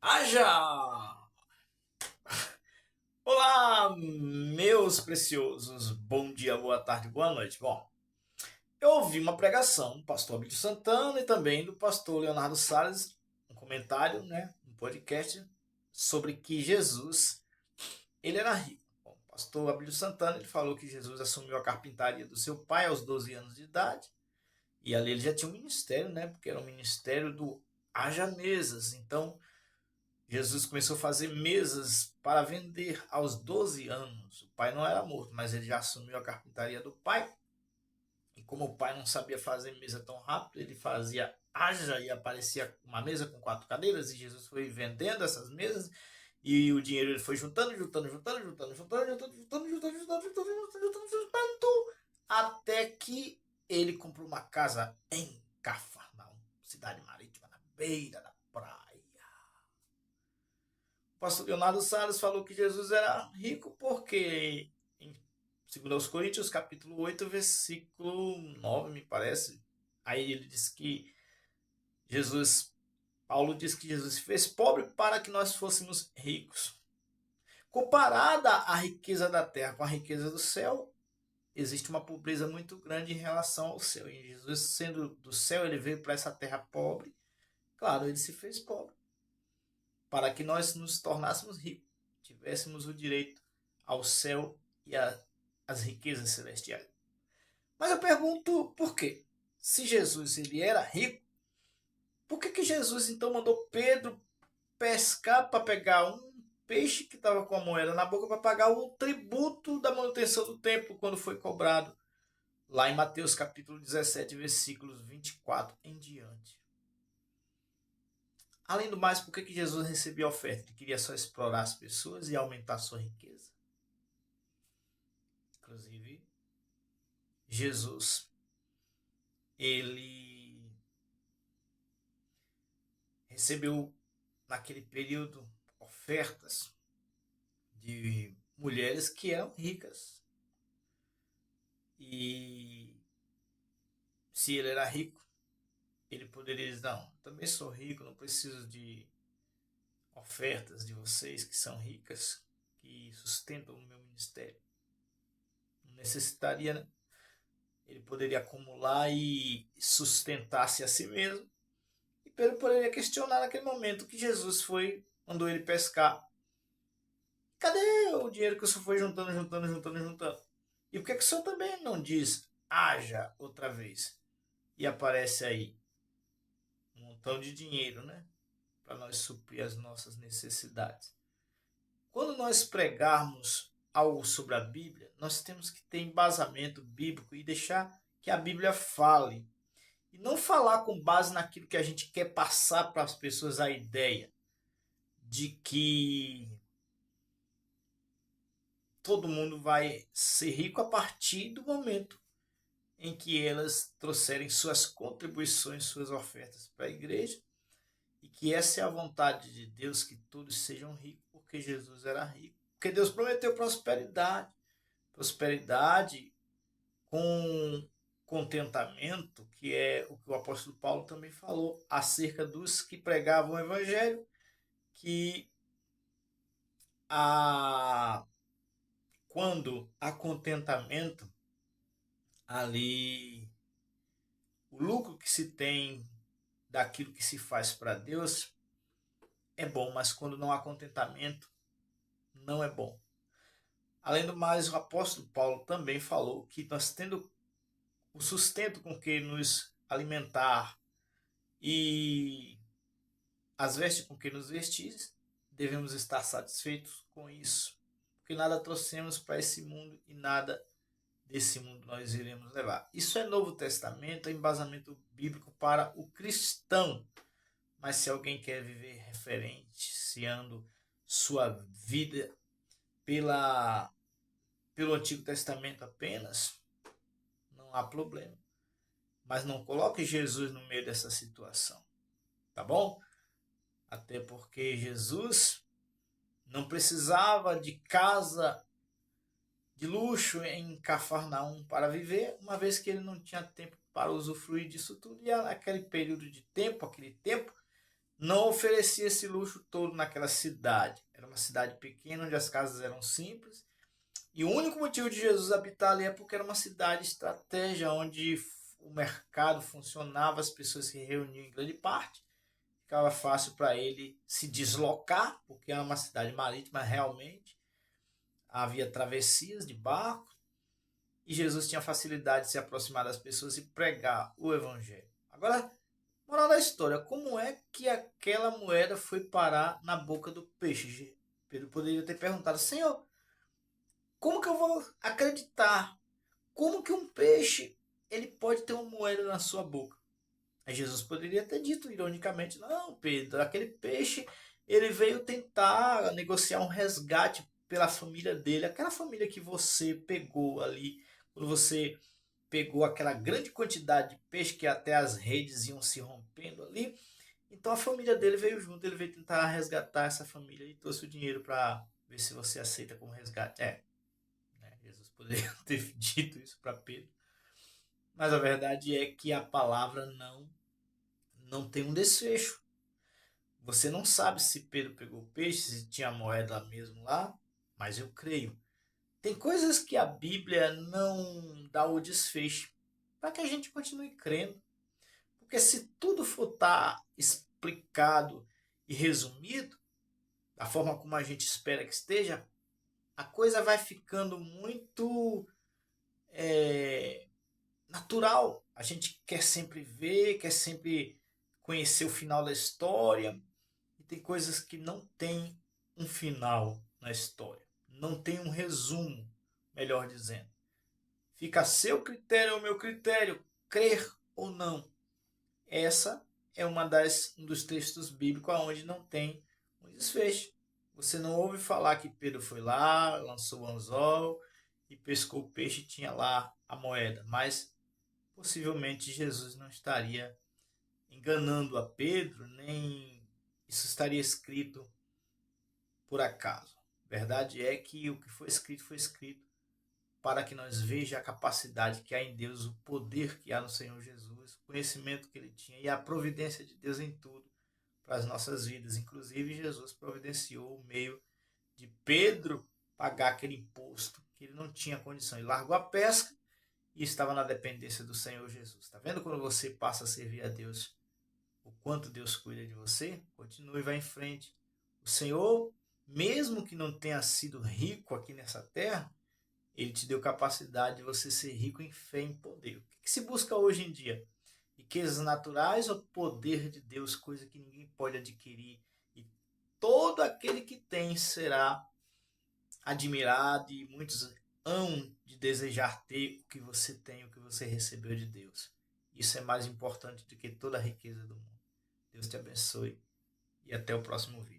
Haja! Olá, meus preciosos. Bom dia, boa tarde, boa noite. Bom, eu ouvi uma pregação do pastor Abílio Santana e também do pastor Leonardo Salles, um comentário, um podcast sobre que Jesus, ele era rico. Bom, o pastor Abílio Santana, ele falou que Jesus assumiu a carpintaria do seu pai aos 12 anos de idade e ali ele já tinha um ministério, porque era um ministério do haja mesas. Então, Jesus começou a fazer mesas para vender aos 12 anos. O pai não era morto, mas ele já assumiu a carpintaria do pai. E como o pai não sabia fazer mesa tão rápido, ele fazia haja e aparecia uma mesa com 4 cadeiras. E Jesus foi vendendo essas mesas. E o dinheiro ele foi juntando, até que ele comprou uma casa em Cafarnaum, cidade marítima, na beira da praia. O pastor Leonardo Salles falou que Jesus era rico porque, em 2 Coríntios, capítulo 8, versículo 9, me parece, aí ele diz que Jesus, Paulo diz que Jesus se fez pobre para que nós fôssemos ricos. Comparada a riqueza da terra com a riqueza do céu, existe uma pobreza muito grande em relação ao céu. E Jesus, sendo do céu, ele veio para essa terra pobre. Claro, ele se fez pobre para que nós nos tornássemos ricos, tivéssemos o direito ao céu e às riquezas celestiais. Mas eu pergunto por quê? Se Jesus ele era rico, por que Jesus então mandou Pedro pescar para pegar um peixe que estava com a moeda na boca para pagar o tributo da manutenção do templo quando foi cobrado? Lá em Mateus capítulo 17, versículos 24 em diante. Além do mais, por que Jesus recebia a oferta? Ele queria só explorar as pessoas e aumentar sua riqueza. Inclusive, Jesus, ele recebeu naquele período ofertas de mulheres que eram ricas. E se ele era rico, ele poderia dizer, não, também sou rico, não preciso de ofertas de vocês que são ricas, que sustentam o meu ministério. Não necessitaria, né? Ele poderia acumular e sustentar-se a si mesmo. E Pedro poderia questionar naquele momento que Jesus mandou ele pescar. Cadê o dinheiro que o senhor foi juntando? E por que o senhor também não diz haja outra vez? E aparece aí um montão de dinheiro, né? Para nós suprir as nossas necessidades. Quando nós pregarmos algo sobre a Bíblia, nós temos que ter embasamento bíblico e deixar que a Bíblia fale. E não falar com base naquilo que a gente quer passar para as pessoas a ideia de que todo mundo vai ser rico a partir do momento em que elas trouxerem suas contribuições, suas ofertas para a igreja, e que essa é a vontade de Deus, que todos sejam ricos, porque Jesus era rico. Porque Deus prometeu prosperidade, prosperidade com contentamento, que é o que o apóstolo Paulo também falou acerca dos que pregavam o evangelho, que a, quando há contentamento, ali o lucro que se tem daquilo que se faz para Deus é bom, mas quando não há contentamento, não é bom. Além do mais, o apóstolo Paulo também falou que nós tendo o sustento com que nos alimentar e as vestes com que nos vestir, devemos estar satisfeitos com isso, porque nada trouxemos para esse mundo e nada desse mundo nós iremos levar. Isso é Novo Testamento, é embasamento bíblico para o cristão. Mas se alguém quer viver referenciando sua vida pela, pelo Antigo Testamento apenas, não há problema. Mas não coloque Jesus no meio dessa situação, tá bom? Até porque Jesus não precisava de casa de luxo em Cafarnaum para viver, uma vez que ele não tinha tempo para usufruir disso tudo. E aquele período de tempo, aquele tempo, não oferecia esse luxo todo naquela cidade. Era uma cidade pequena onde as casas eram simples. E o único motivo de Jesus habitar ali é porque era uma cidade estratégia onde o mercado funcionava, as pessoas se reuniam em grande parte. Ficava fácil para ele se deslocar, porque era uma cidade marítima realmente. Havia travessias de barco e Jesus tinha facilidade de se aproximar das pessoas e pregar o evangelho. Agora, moral da história, como é que aquela moeda foi parar na boca do peixe? Pedro poderia ter perguntado: Senhor, como que eu vou acreditar? Como que um peixe ele pode ter uma moeda na sua boca? Aí Jesus poderia ter dito ironicamente: não, Pedro, aquele peixe ele veio tentar negociar um resgate pela família dele, aquela família que você pegou ali, quando você pegou aquela grande quantidade de peixe que até as redes iam se rompendo ali. Então a família dele veio junto, ele veio tentar resgatar essa família e trouxe o dinheiro para ver se você aceita como resgate. Né, Jesus poderia ter dito isso para Pedro, mas a verdade é que a palavra não tem um desfecho. Você não sabe se Pedro pegou o peixe, se tinha moeda mesmo lá, mas eu creio. Tem coisas que a Bíblia não dá o desfecho para que a gente continue crendo. Porque se tudo for estar explicado e resumido, da forma como a gente espera que esteja, a coisa vai ficando muito natural. A gente quer sempre ver, quer sempre conhecer o final da história. E tem coisas que não tem um final na história. Não tem um resumo, melhor dizendo. Fica a seu critério ou meu critério, crer ou não. Essa é um dos textos bíblicos onde não tem um desfecho. Você não ouve falar que Pedro foi lá, lançou o anzol e pescou o peixe e tinha lá a moeda. Mas possivelmente Jesus não estaria enganando a Pedro, nem isso estaria escrito por acaso. Verdade é que o que foi escrito para que nós veja a capacidade que há em Deus, o poder que há no Senhor Jesus, o conhecimento que ele tinha e a providência de Deus em tudo para as nossas vidas. Inclusive, Jesus providenciou o meio de Pedro pagar aquele imposto que ele não tinha condição. Ele largou a pesca e estava na dependência do Senhor Jesus. Está vendo quando você passa a servir a Deus, o quanto Deus cuida de você? Continue, vá em frente. O Senhor, mesmo que não tenha sido rico aqui nessa terra, ele te deu capacidade de você ser rico em fé e em poder. O que se busca hoje em dia? Riquezas naturais ou poder de Deus, coisa que ninguém pode adquirir? E todo aquele que tem será admirado e muitos hão de desejar ter o que você tem, o que você recebeu de Deus. Isso é mais importante do que toda a riqueza do mundo. Deus te abençoe e até o próximo vídeo.